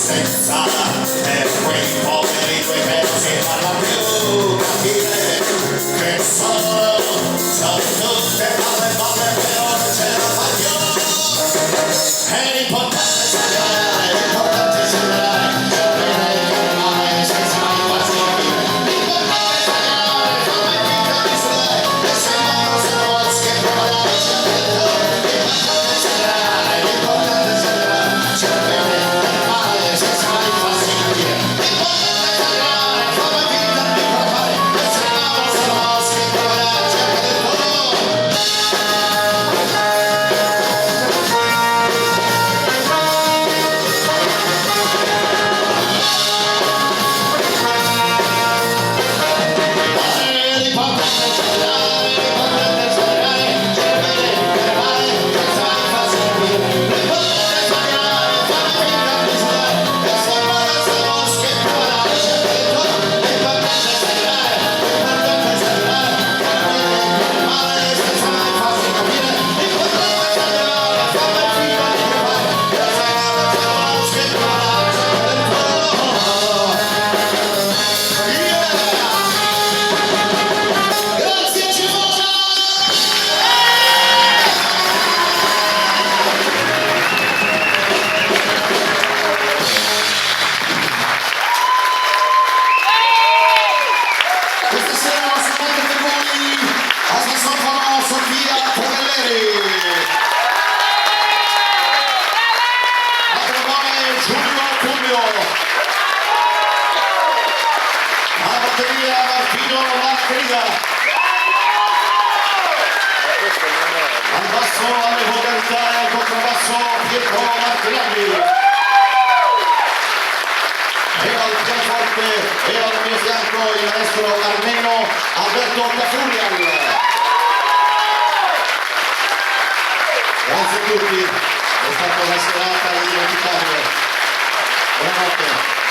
senza per quei poveri due che non si fanno più capire che sono tutte balle però non ce la fa più. È l'importante segnalare, è l'importante segnalare, senza mai farsi capire. L'importante segnalare, come finta di sudare, e se non se lo vuoi schepolare, c'è dentro. L'importante segnalare, l'importante segnalare, c'è bene e male, senza mai farsi capire. L'importante segnalare, come finta di provare, e se non se lo vuoi schepolare, c'è dentro. Questa sera non si mette per voi a sassofono Sofia Pomelleri, a trombone Giulio Tullio, alla batteria Martino Martina, al basso alle vocalità e al contrabbasso Pietro Martinelli. E al pianoforte e al mio fianco il maestro armeno Alberto Cafurian. Grazie a tutti, è stata una serata indimenticabile. Buonanotte.